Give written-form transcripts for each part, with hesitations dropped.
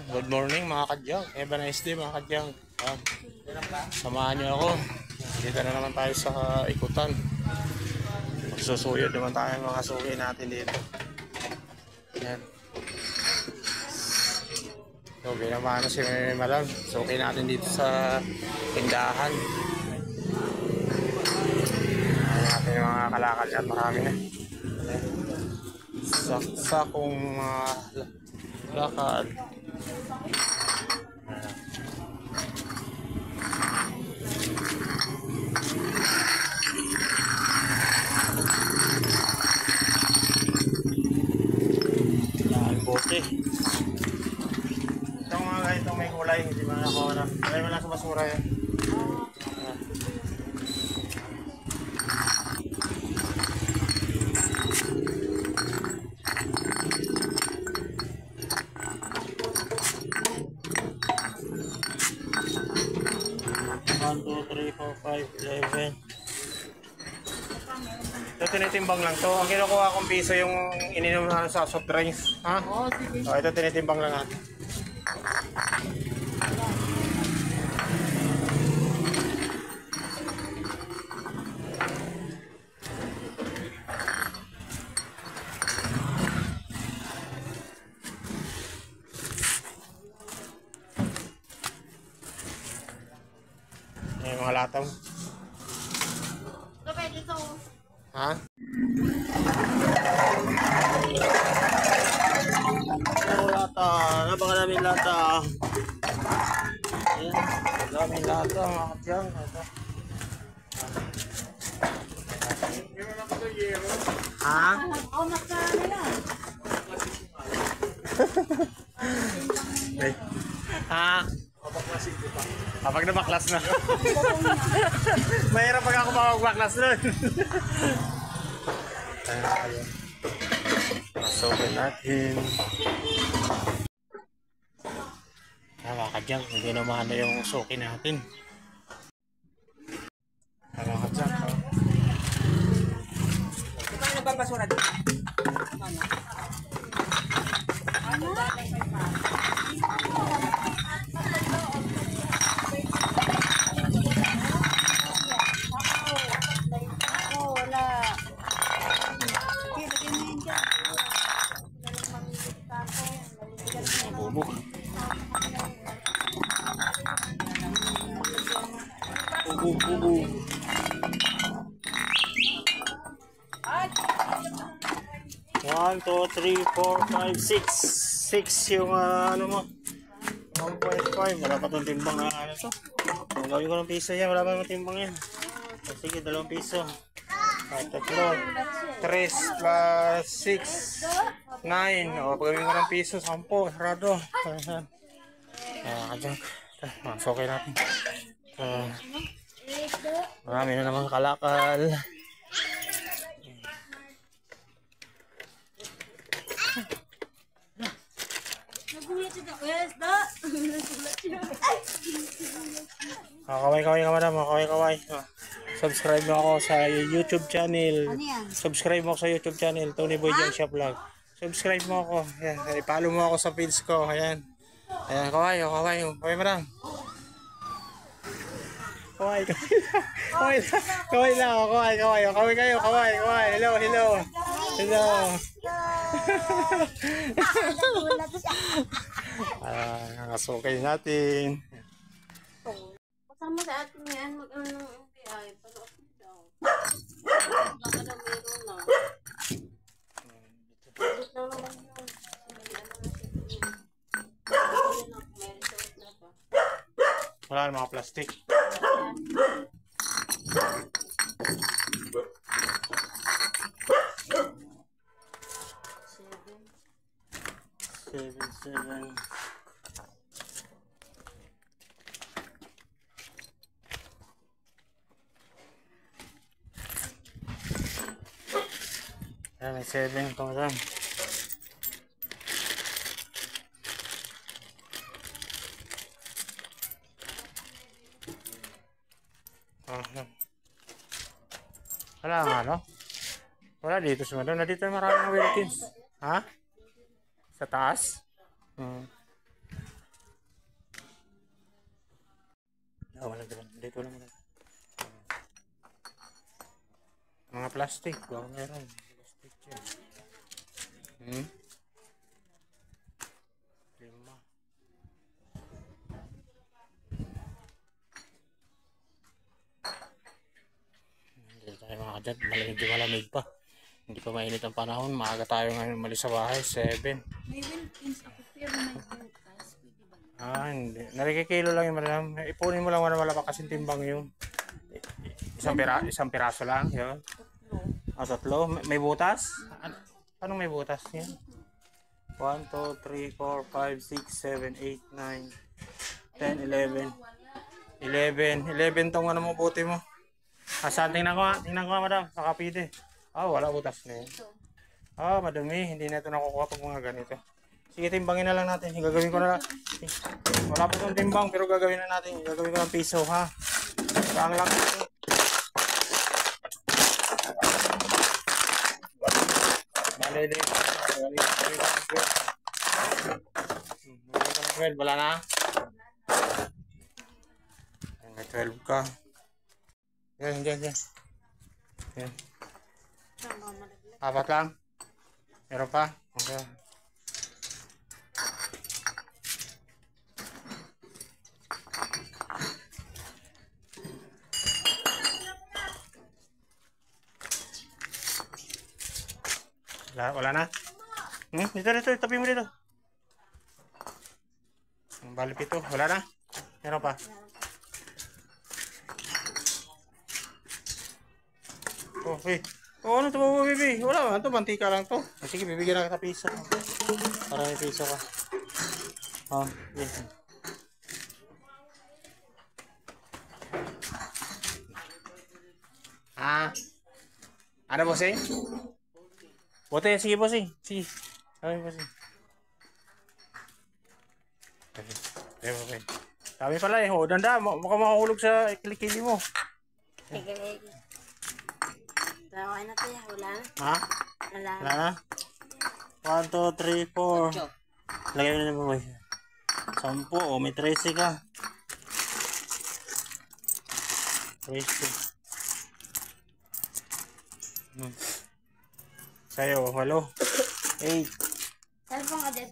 Good morning mga kadyang. Have a nice day mga kadyang. Samahan niyo ako. Dito na naman tayo sa ikutan. Magsusuyod naman tayo mga suki natin dito. Yan. So, binamano si Madam. Suki natin dito sa tindahan. Ayan natin yung mga kalakal yan. Marami na. Saksakong lakad. Bote. Itong mga ganito may kulay, hindi ba nakuha na? Kaya mo lang sa basura yan. One, two, three, four, five, 11. Ito tinitimbang lang to. Ang kinukuha kong piso yung ininom na sa soft drinks. Ha? Oo, sige. So, ito tinitimbang lang natin. Ayan mga lataw. Ito pwede ito. Ha? Oh, lata. Napakaraming lata. Ayan. Napakaraming lata mga kadyang. Ha? Oh, magkano yan? Ha? Kapag nabaklas na. Mahirap pag ako magbaklas nun. Ayun. Sobrang natin. Tama ka dyan. Hindi naman na yung suki natin. Tama ka dyan. Ito yung nagbabasura dito. Ano? Bubuk. Bubuk. 1, 2, 3, 4, 5, 6 yung ano mo 1.5. Wala pa itong timbang na ano to. Kung gawin ko ng piso yan, wala pa itong timbang yan. Sige, 2 piso. 3 plus 6 9. O, pagawin ko ng piso 10. Sarado. Kadyan. Okay natin. Marami na naman kalakal. Kaway ka madam, kaway. Subscribe mo ako sa YouTube channel. Ano yan? Subscribe mo ako sa YouTube channel, Tony Boy Jan Shop Vlog. Subscribe mo ako. Ayan, i-follow mo ako sa page ko. Ayan. Ayan, kaway madam. Kaway lang. Kaway kayo. Hello. Nakasukay natin. Kasama sa atin yan, mag-ano ng MPI, palo ako daw. Baka na meron na. Bit na naman yun. Wala na mga plastic. Seven. May 7 ito madam. Wala nga no? Wala dito si madam. Nandito maraming Wilkins. Ha? Sa taas? Wala naman. Dito lang muna. Mga plastic. Baka meron. Plastic yan. Hmm? 5. Hindi tayo makakadyan. Malamig pa. Hindi pa mainit ang panahon. Maaga tayo ngayon umalis sa bahay. 7. May Wilkins ako pero may butas. Pwede ba? Hindi. Narikikilo lang yung madam. Ipunin mo lang wala pa kasing timbang yun. Isang piraso lang. Yun. Tatlo. 3. May butas? Anong may butas yan? 1, 2, 3, 4, 5, 6, 7, 8, 9, 10, 11. 11 tong ano mo buti mo. Saan? Tingnan ko madam. Nakapide. Wala butas na yun. Madumi. Hindi na ito nakukuha pag mga ganito. Sige, timbangin na lang natin. Gagawin ko na lang. Wala pa itong timbang pero gagawin na natin. Gagawin ko ng piso ha. Saan lang ito. Malili. Wala na. May 12 ka. Yan. Yan. 4 lang. Meron pa? Okay. Wala na? Dito. Tabi mo dito. Bali 7. Wala na? Meron pa? Ano ito mo, baby? Wala man. Ito, mantika lang to. Sige, bibigyan na kita piso. Para may piso ka. Yes. Ano, bossing? Bote, sige, bossing. Sige. Bossing. Okay. Sabi pala danda. Mukhang makahulog sa kilikili mo. Sige. Tawa na tayo. Wala na. Wala na? 1, 2, 3, 4. Lagay mo na naman, boy. 10. May 13 ka. 13. Sa'yo, 8. 8. Cellphone ka din.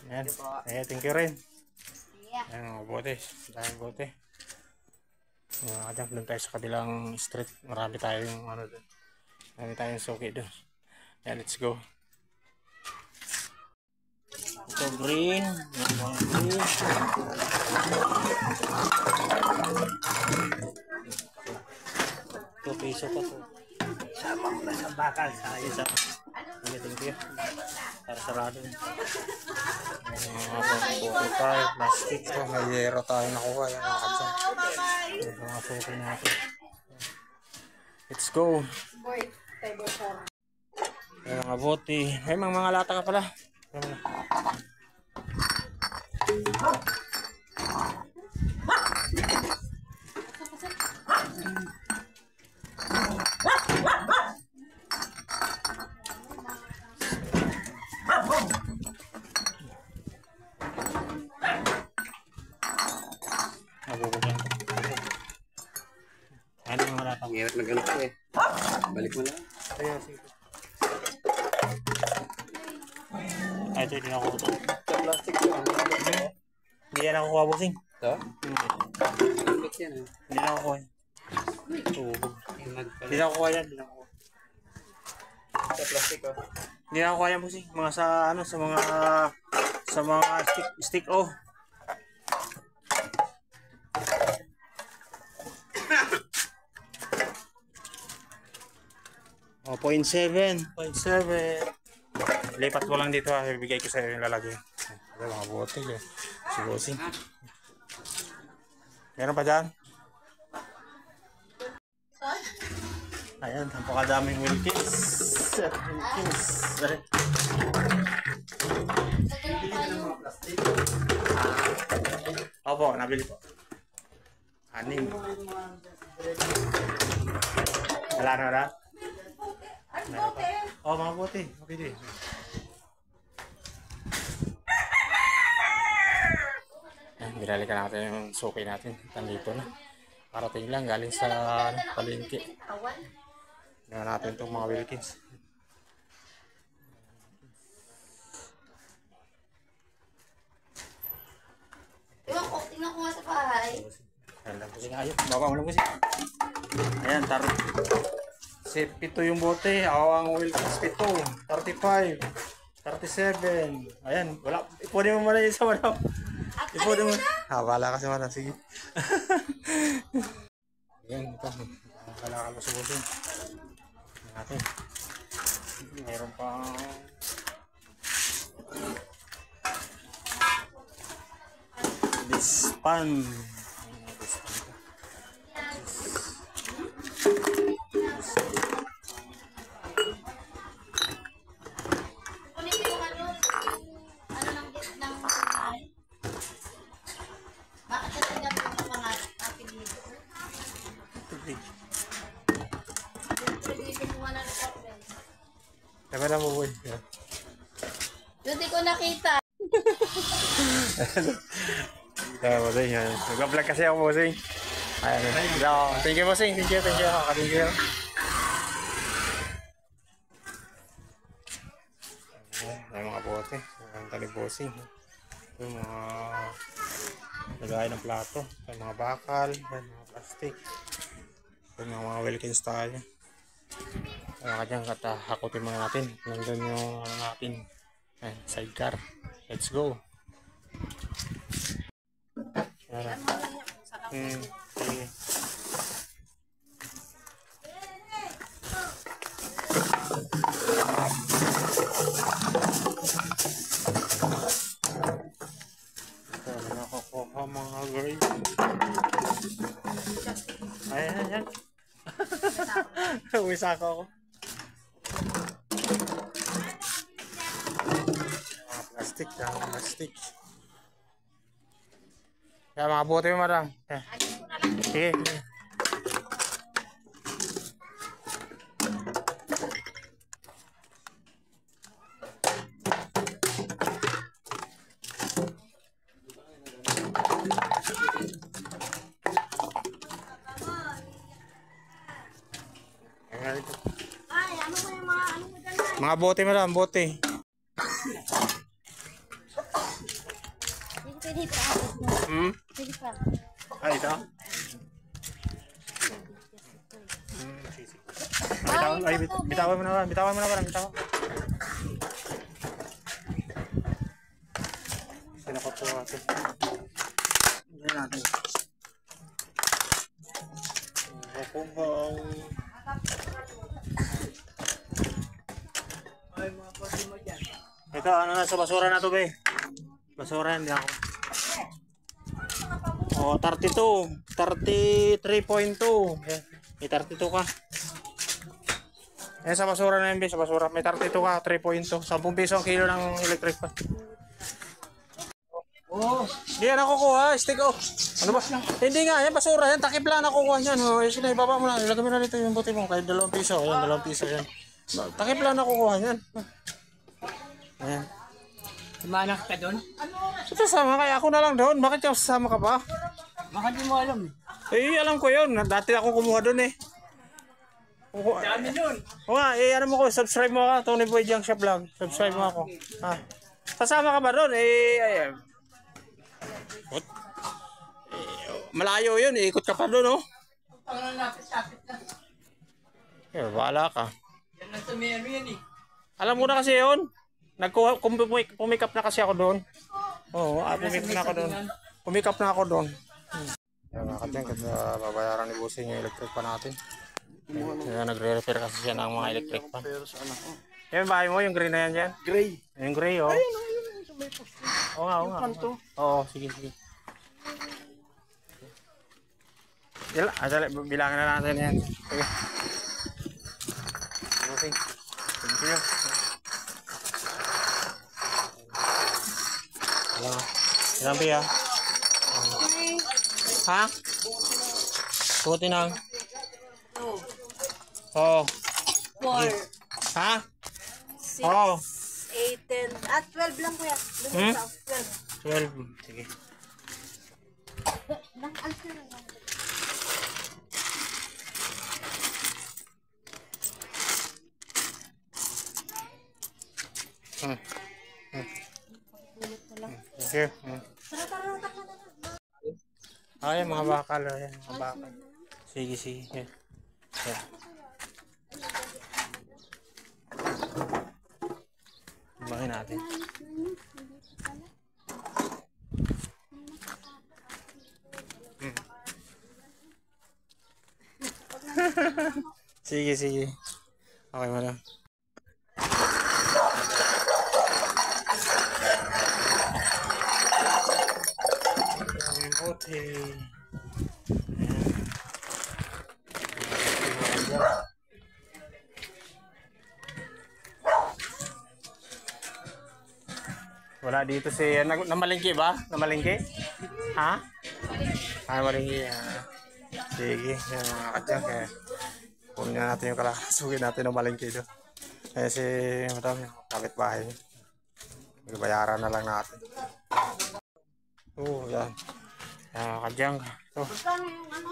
Yan. Thank you rin. Yeah. Yan, bote. Dahil bote. Doon tayo sa kadilang street. Marami tayong doon. Marami tayong suki doon. Yan, let's go. Ito green. Ito piso pa to. Sama mo na sa bakal. Isa. Thank you. Para sarado. Mga plastic. May yero tayo nakuha. Yan mga kadyan. Mga suki natin. Let's go. May mga bote. May mga lata ka pala. Ano mga lata? Ang hirap na ganito eh. Balik mo lang. Ayun, sige. Ito, hindi na ako ito. Sa plastic ko. Hindi yan ako kuha, bossing. Ito? Bakit yan ah? Hindi na ako kuha. Hindi na ako kuha yan. Sa plastic ko. Hindi na ako kuha yan, bossing. Mga sa mga stick. 0.7. Lipat mo lang dito ha. Ibigay ko sa iyo yung lalagay. Mga bote eh. Si bossing. Meron pa dyan? Ayan, napakadaming Wilkins. Opo, nabili po. 6. Wala na. Mga bote. Mabili. Binalikan natin yung suki natin. Nandito na. Parating lang galing sa palengke. Tingnan natin itong mga Wilkins. Tingnan ko nga sa bahay. Ayun, baba mo lang kasi. Ayan, pito yung bote. Awang Wilkins pito. 35. 37. Ayan, wala. Ipunin mo muna yung isa, madam. Ipunin mo. Wala kasi, madam. Sige. Ayan, ito. Kalakal mo subusin. Ayan natin. Mayroon pang... Dispan. Sabi na mo, boy. Hindi ko nakita. Bossing. Nag-vlog kasi ako, bossing. Ayan. Thank you, bossing. Thank you. Thank you. Ayan, mga bote. Ang tali bossing. Yung mga lagay ng plato. Yung mga bakal. Yung mga plastic. Yung mga Wilkins tayo. Kaya dyan, hakutin muna natin. Nandun yung natin. Sidecar. Let's go. Sige. Ito na nakukuha mga guys. Ayan. Uwisa ko. Plastic. Kaya mga bote mo, madam. Sige. Mga bote, madam, bote. Pwede pa. Ito? Bitawan mo na. Sinakutuwa ito. Hindi natin. Kukubaw. Ito, ano na sa basura na to, be? Basura yan, di ako. Oh, 32. 33.2. May 32 ka. Sa basura na yun, sa basura. May 32 ka, 3.2. 10 piso ang kilo ng electric pan. Hindi yan nakukuha, stick off. Ano ba? Hindi nga, yan basura yan. Takip lang nakukuha yan. Sige, ibaba mo na. Ilagay mo na dito yung buti mo. Kahit 2 piso. Ayan, 2 piso yan. Takip lang nakukuha yan. Ayan. Sumanak ka doon? Ito sama, kaya ako na lang doon. Bakit yung sasama ka pa? Baka di mo alam Alam ko yun. Dati ako kumuha doon eh. Dami doon. O nga, ano mo ko, subscribe mo ako. Tony Boy Junk Shop Vlog. Subscribe mo ako. Sasama ka ba doon? Malayo yun. Ikot ka pa doon, oh. Lapit-lapit na. Bahala ka. Yan lang sa may yan eh. Alam mo na kasi yun. Pumikap na kasi ako doon. Oo, pumikap na ako doon. Pumikap na ako doon. Bakit yan? Kasi babayaran ni Busing yung electric pan natin. Nagre-repair kasi siya ng mga electric pan. Yan bahay mo, yung gray na yan dyan? Gray. Yung gray, oh. Oo nga. Oo, sige. Bilangin na natin yan. Sige. Busing. Thank you. Ilang piya? Ha? Suotin ang? Oo. 4, Ha? 6, Oo. 8, 10. 12 lang kuya. 12. 12. Sige. Nang-alsa na lang. Okay. Ay, mga bakal. Ayan, mga bakal. Sige, sige. Ayan. Ayan. Timbangin natin. Sige, sige. Okay, madam. Ang bote. Wala dito si namalingki ba? Namalingki? Ha? Ah, malingki. Sige, yan mga kadyang. Kunin na natin yung kalasugin natin ng malingki doon. Eh si madam, yung kapitbahay. Bayaran na lang natin. Yan. Yan mga kadyang. Magkano yung ano?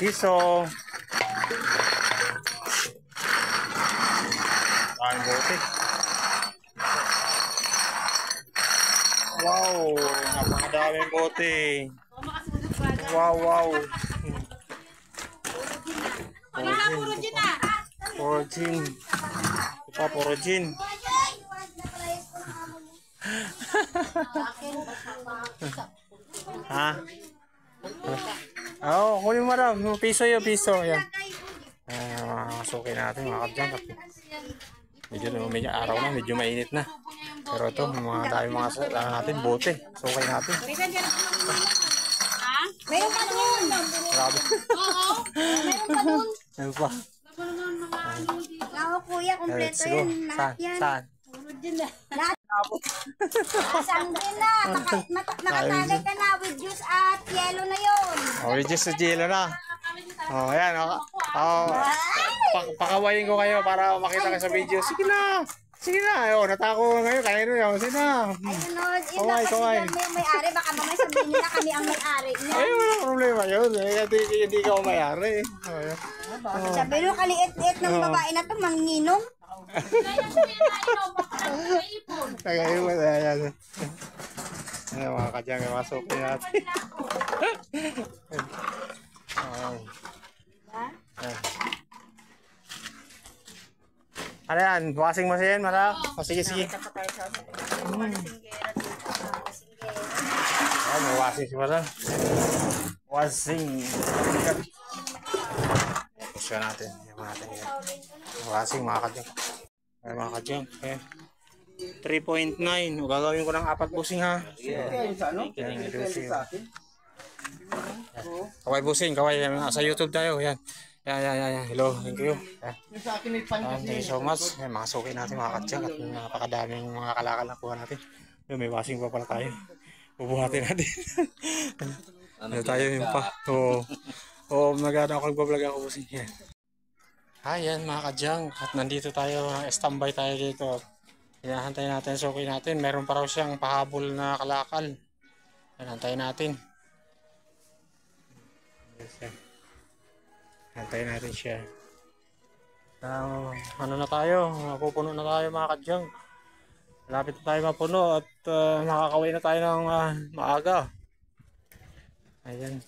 Piso. Ang bote. Wow, napakadaming bote. Wow, wow. Puro gin na. Puro gin. Ito, puro gin. Ha? Oo, kunin mo daw. Piso yun, piso. Yan. Masukin natin mga kabdyan. Medyo araw na, medyo mainit na. Pero ito, mga dami mga natin, bote. Sukay natin. Meron pa doon. Grabe. Oo. Meron pa doon. Ano pa? Ako kuya, kompleto Let's go. yan. Lahat yan. Saan? Lahat. Asang din na. Nakatagay ka na with juice at yellow na yun. Oh, just sa gelo na. Oh, ayan. Pakawayin ko kayo para makita kayo sa video. Sige na. Sige na. Ayun, natako ngayon. Kaya nyo yun. Sige na. Ayun o. Yun Kaway, dapat kaway. sila may-ari. Baka mamay sabihin nila kami ang may-ari niya. Ay, walang problema yun. Hindi ka umayari. Sabi nyo, kaliit-liit ng babae na to, manginginom. Nagaiwan. Ayan. Ayan, mga kadyang. Masukin natin. Ano yan? Washing machine, mara? O sige, sige. Ayan, may washing si mara. Washing. Pusya natin. Washing, mga kadyang. Ayan, mga kadyang. Ayan. 3.9. Gagawin ko ng 4 busing ha. Ayan, busing. Kaway busing, kaway. Sa YouTube tayo. Ayan. Yan. Hello, thank you. Thank you so much. Yan, mga suki natin mga katsyak at napakadaming mga kalakal na kuha natin. Yan, may washing pa pala tayo. Bubuhatin natin. Ano tayo yung pa? Oo, nag-ano ako, nag-vlog ako po siya. Ayan mga kadyang, at nandito tayo, standby tayo dito. Hinahantay natin, suki natin. Meron pa raw siyang pahabol na kalakal. Hinahantay natin. Hintayin natin siya. Ano na tayo? Mapupuno na tayo mga kadyang. Malapit na tayo mapuno at makakawin na tayo ng maaga. Ayan.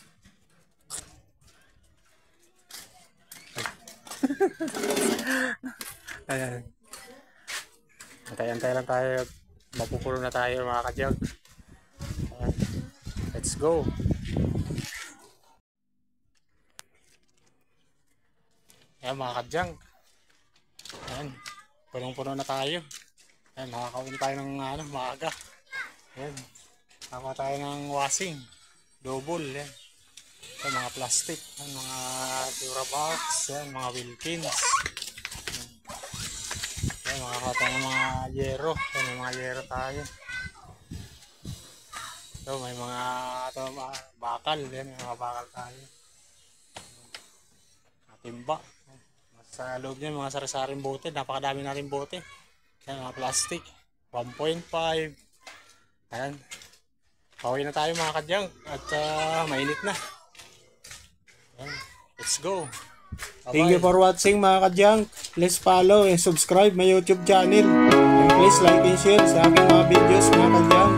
Ayan. Antay-antay lang tayo. Mapupuno na tayo mga kadyang. Ayan. Let's go. Ayan mga kadyang. Ayan. Punong-puno na tayo. Ayan, makakawin tayo ng maaga. Ayan. Nakakuha tayo ng washing. Double. Ayan. Ayan, mga plastic. Ayan, mga Durabox. Ayan, mga Wilkins. Ayan, makakakuha tayo ng mga yero. Ayan, may mga yero tayo. So, may mga bakal. Ayan, may mga bakal tayo. Timba. Sa loob niya mga sari-saring bote, napakadami natin bote. Ayan, mga plastic 1.5. Ayan, Pauwi na tayo mga kadyang. At mainit na. Ayan. Let's go. Thank you for watching mga kadyang. Please follow and subscribe my YouTube channel. And please like and share sa aking mga videos mga kadyang.